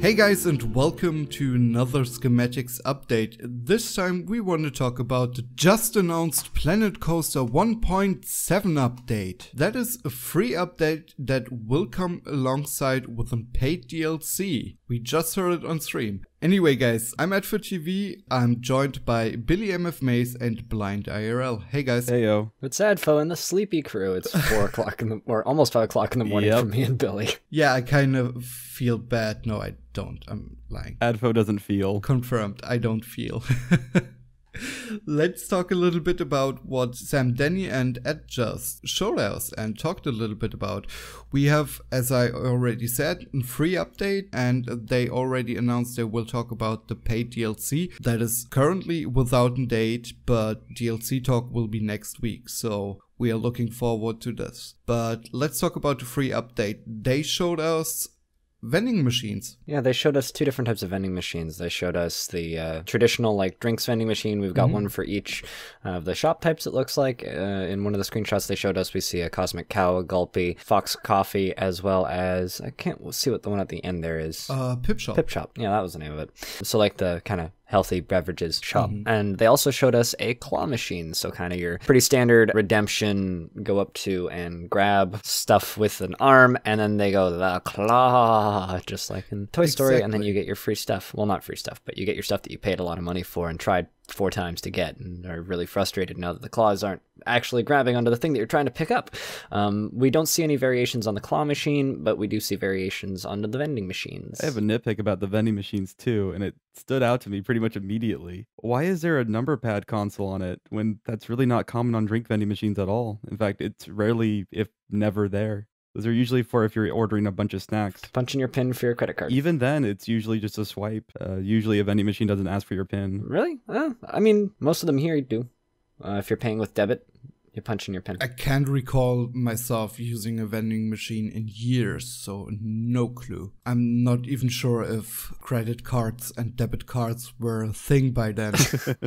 Hey guys, and welcome to another Schematics update. This time we want to talk about the just announced Planet Coaster 1.7 update. That is a free update that will come alongside with a paid DLC. We just heard it on stream. Anyway guys, I'm AdfoTV. I'm joined by BillyMFMays and BlindIRL. Hey guys. Hey yo. It's Adfo and the sleepy crew. It's 4 o'clock in the, or almost 5 o'clock in the morning for me and Billy. Yeah, I kind of feel bad. No, I don't. I'm lying. Adfo doesn't feel. Confirmed, I don't feel. Let's talk a little bit about what Sam, Danny, and Ed just showed us and talked a little bit about. We have, as I already said, a free update, and they already announced they will talk about the paid DLC that is currently without a date, but DLC talk will be next week, so we are looking forward to this. But let's talk about the free update. They showed us vending machines. Yeah, they showed us 2 different types of vending machines. They showed us the traditional like drinks vending machine. We've got one for each of the shop types, it looks like. In one of the screenshots they showed us, we see a Cosmic Cow, a Gulpy, Fox Coffee, as well as, I can't see what the one at the end there is. Pip Shop. Pip Shop. Yeah, that was the name of it. So like the kind of healthy beverages shop. And they also showed us a claw machine, so kind of your pretty standard redemption, go up to and grab stuff with an arm, and then they go the claw, just like in Toy Story, and then you get your free stuff. Well, not free stuff, but you get your stuff that you paid a lot of money for and tried 4 times to get, and are really frustrated now that the claws aren't actually grabbing onto the thing that you're trying to pick up. We don't see any variations on the claw machine, but we do see variations onto the vending machines. I have a nitpick about the vending machines too, and it stood out to me pretty much immediately. Why is there a number pad console on it when that's really not common on drink vending machines at all? In fact, it's rarely, if never, there. Those are usually for if you're ordering a bunch of snacks. Punching your PIN for your credit card. Even then, it's usually just a swipe. Usually a vending machine doesn't ask for your PIN. Really? I mean, most of them here do. If you're paying with debit, you punch in your PIN. I can't recall myself using a vending machine in years, so no clue. I'm not even sure if credit cards and debit cards were a thing by then.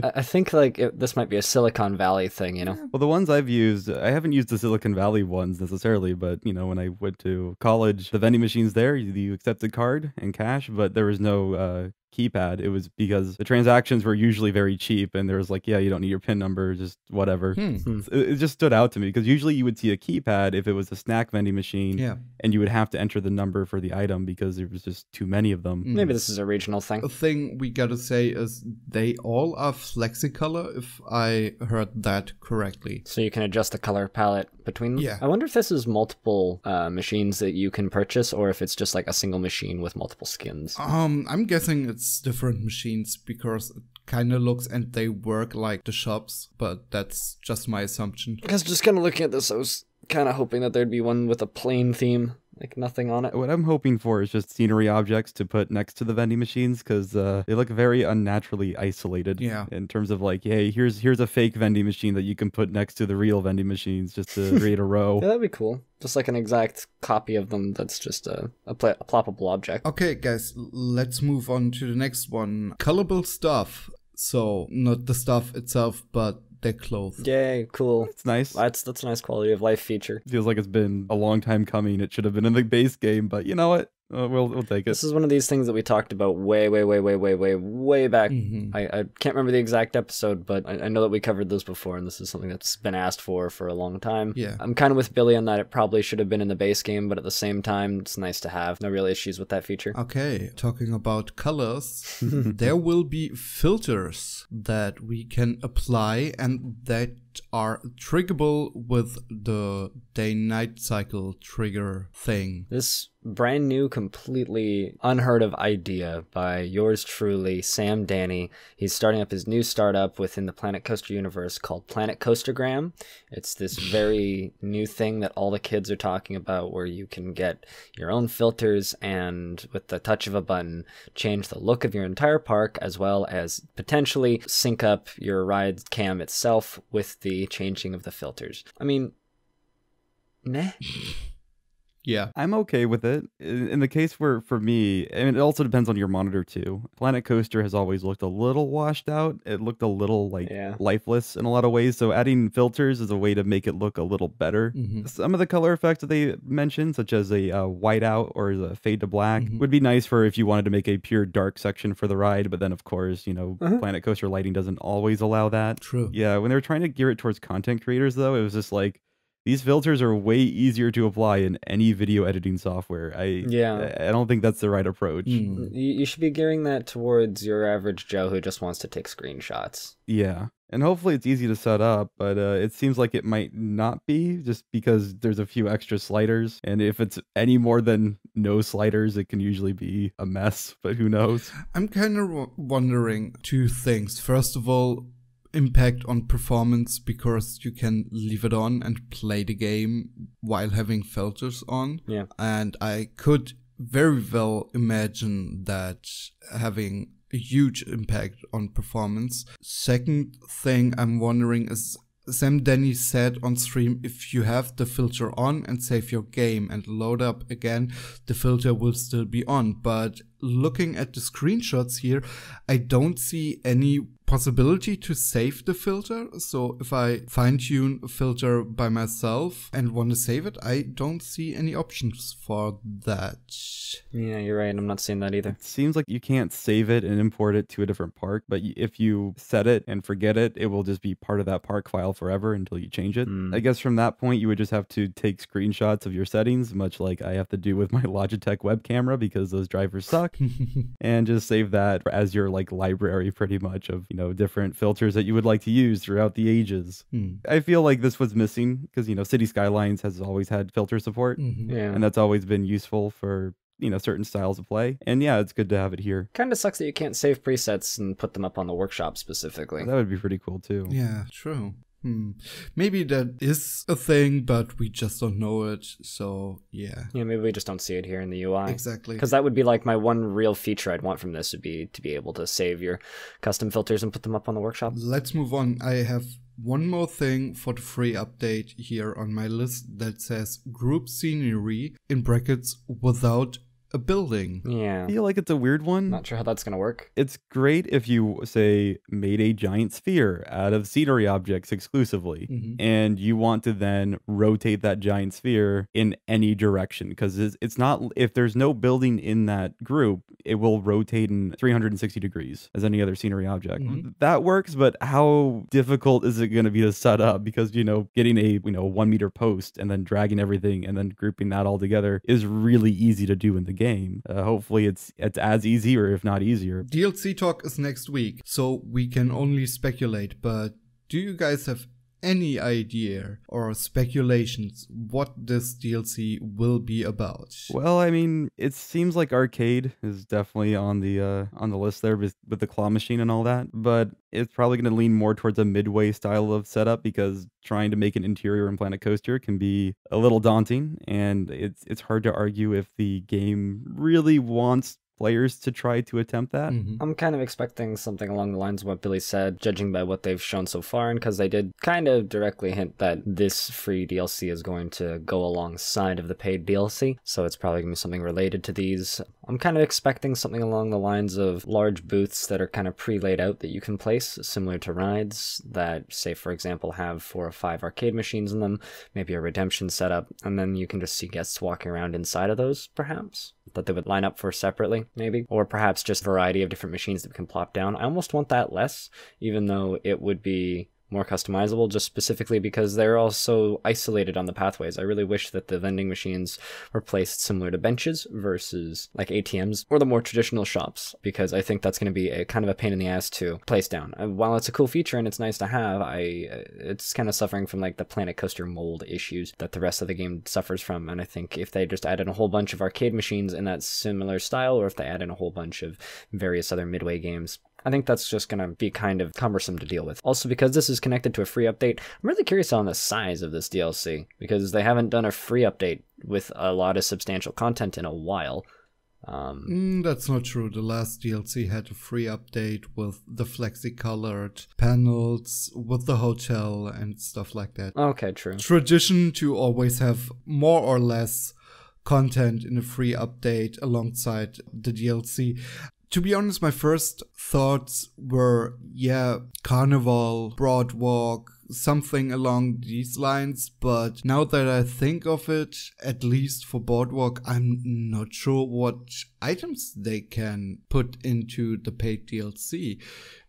I think like this might be a Silicon Valley thing, you know? Well, the ones I've used, I haven't used the Silicon Valley ones necessarily, but, you know, when I went to college, the vending machines there, you accepted card and cash, but there was no keypad. It was because the transactions were usually very cheap, and there was like, yeah, you don't need your PIN number, just whatever. It just stood out to me because usually you would see a keypad if it was a snack vending machine, and you would have to enter the number for the item because there was just too many of them. Maybe this is a regional thing. The thing we gotta say is they all are flexicolor, if I heard that correctly. So you can adjust the color palette between them? Yeah. I wonder if this is multiple machines that you can purchase, or if it's just like a single machine with multiple skins. I'm guessing it's different machines because it kind of looks and they work like the shops, but that's just my assumption. Because just kind of looking at this, I was kind of hoping that there'd be one with a plain theme, like nothing on it. What I'm hoping for is just scenery objects to put next to the vending machines because they look very unnaturally isolated. Yeah. In terms of like, hey, here's a fake vending machine that you can put next to the real vending machines just to create a row. Yeah, that'd be cool. Just like an exact copy of them that's just a ploppable object. Okay, guys, let's move on to the next one. Colorable stuff. So, not the stuff itself, but their clothes. Yay, cool. It's nice. That's a nice quality of life feature. Feels like it's been a long time coming. It should have been in the base game, but you know what? We'll take it. This is one of these things that we talked about way back. I can't remember the exact episode, but I know that we covered this before, and this is something that's been asked for a long time. Yeah. I'm kind of with Billy on that. It probably should have been in the base game, but at the same time, it's nice to have. No real issues with that feature. Okay, talking about colors, there will be filters that we can apply and that are triggable with the day-night cycle trigger thing. This brand new, completely unheard of idea by yours truly, Sam Danny. He's starting up his new startup within the Planet Coaster universe called Planet Coastergram. It's this very new thing that all the kids are talking about, where you can get your own filters and with the touch of a button change the look of your entire park, as well as potentially sync up your ride cam itself with the changing of the filters. I mean, meh. Yeah. I'm okay with it. In the case where, for me, and it also depends on your monitor too. Planet Coaster has always looked a little washed out. It looked a little like lifeless in a lot of ways. So adding filters is a way to make it look a little better. Some of the color effects that they mentioned, such as a whiteout or a fade to black, would be nice for if you wanted to make a pure dark section for the ride. But then, of course, you know, Planet Coaster lighting doesn't always allow that. True. Yeah, when they were trying to gear it towards content creators, though, it was just like, these filters are way easier to apply in any video editing software. I don't think that's the right approach. You should be gearing that towards your average Joe who just wants to take screenshots. Yeah. And hopefully it's easy to set up, but it seems like it might not be, just because there's a few extra sliders. And if it's any more than no sliders, it can usually be a mess, but who knows? I'm kind of wondering two things. First of all, impact on performance, because you can leave it on and play the game while having filters on. Yeah. And I could very well imagine that having a huge impact on performance. Second thing I'm wondering is, Sam Denny said on stream, if you have the filter on and save your game and load up again, the filter will still be on. But looking at the screenshots here, I don't see any possibility to save the filter. So if I fine-tune a filter by myself and want to save it, I don't see any options for that. Yeah, you're right. I'm not seeing that either. It seems like you can't save it and import it to a different park, but if you set it and forget it, it will just be part of that park file forever until you change it. I guess from that point, you would just have to take screenshots of your settings, much like I have to do with my Logitech web camera because those drivers suck, and just save that as your like library pretty much of, you know, different filters that you would like to use throughout the ages. I feel like this was missing because, you know, City Skylines has always had filter support, and that's always been useful for, you know, certain styles of play. And yeah, it's good to have it here. Kind of sucks that you can't save presets and put them up on the workshop specifically. That would be pretty cool too. Yeah, true. Maybe that is a thing, but we just don't know it. So yeah. Yeah, maybe we just don't see it here in the UI. Exactly. Because that would be like my one real feature I'd want from this would be to be able to save your custom filters and put them up on the workshop. Let's move on. I have one more thing for the free update here on my list that says group scenery in brackets without a building. Yeah. I feel like it's a weird one. Not sure how that's going to work. It's great if you, say, made a giant sphere out of scenery objects exclusively, and you want to then rotate that giant sphere in any direction, because it's not, if there's no building in that group, it will rotate in 360 degrees as any other scenery object. That works, but how difficult is it going to be to set up? Because, you know, getting a, 1 meter post and then dragging everything and then grouping that all together is really easy to do in the game. Hopefully it's as easy, or if not easier. DLC talk is next week, so we can only speculate, but do you guys have any idea or speculations what this DLC will be about? Well, I mean, it seems like arcade is definitely on the list there with the claw machine and all that, but it's probably going to lean more towards a midway style of setup, because trying to make an interior in Planet Coaster can be a little daunting, and it's hard to argue if the game really wants players to try to attempt that. I'm kind of expecting something along the lines of what Billy said, judging by what they've shown so far, and because they did kind of directly hint that this free DLC is going to go alongside of the paid DLC, so it's probably going to be something related to these. I'm kind of expecting something along the lines of large booths that are kind of pre-laid out that you can place, similar to rides that, say, for example, have 4 or 5 arcade machines in them, maybe a redemption setup, and then you can just see guests walking around inside of those, perhaps, that they would line up for separately, maybe, or perhaps just a variety of different machines that we can plop down. I almost want that less, even though it would be more customizable, just specifically because they're all so isolated on the pathways. I really wish that the vending machines were placed similar to benches versus like ATMs or the more traditional shops, because I think that's going to be a kind of a pain in the ass to place down. While it's a cool feature and it's nice to have, it's kind of suffering from like the Planet Coaster mold issues that the rest of the game suffers from. And I think if they just added a whole bunch of arcade machines in that similar style, or if they add in a whole bunch of various other midway games, I think that's just going to be kind of cumbersome to deal with. Also, because this is connected to a free update, I'm really curious on the size of this DLC, because they haven't done a free update with a lot of substantial content in a while. That's not true. The last DLC had a free update with the flexi-colored panels, with the hotel and stuff like that. Okay, true. Tradition to always have more or less content in a free update alongside the DLC. To be honest, my first thoughts were, yeah, Carnival, Broadwalk, something along these lines, but now that I think of it, at least for Boardwalk, I'm not sure what items they can put into the paid DLC,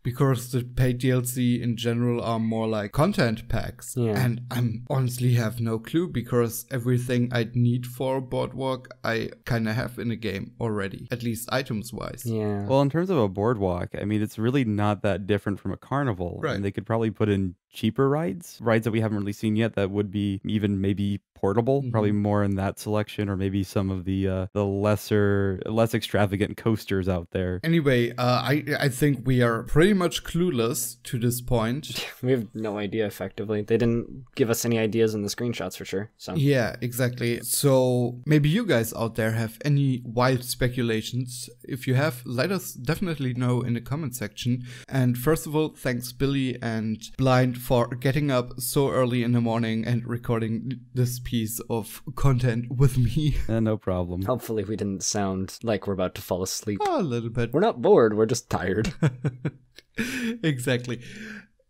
because the paid DLC in general are more like content packs, and I'm honestly have no clue, because everything I'd need for Boardwalk I kind of have in the game already, at least items wise. Yeah. Well, in terms of a Boardwalk, I mean, it's really not that different from a Carnival, Right. and they could probably put in cheaper rides that we haven't really seen yet that would be even maybe portable, probably more in that selection, or maybe some of the less extravagant coasters out there. Anyway, I think we are pretty much clueless to this point. We have no idea, effectively. They didn't give us any ideas in the screenshots for sure. So Yeah, exactly. So maybe you guys out there have any wild speculations. If you have, let us definitely know in the comment section. And first of all, thanks Billy and Blind for getting up so early in the morning and recording this piece of content with me. No problem. hopefully we didn't sound like we're about to fall asleep. A little bit. We're not bored, we're just tired. Exactly.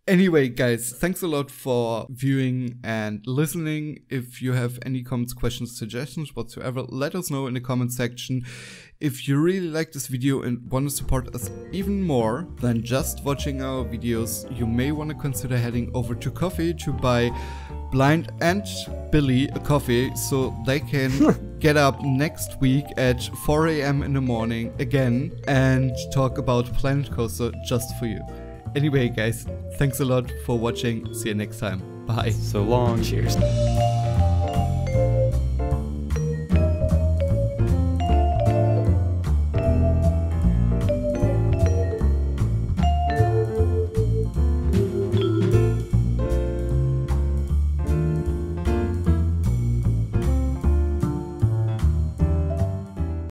Anyway, guys, thanks a lot for viewing and listening. If you have any comments, questions, suggestions whatsoever, let us know in the comment section. If you really like this video and want to support us even more than just watching our videos, you may want to consider heading over to Coffee to buy Blind and Billy a coffee so they can get up next week at 4 AM in the morning again and talk about Planet Coaster just for you. Anyway, guys, thanks a lot for watching. See you next time. Bye. So long. Cheers.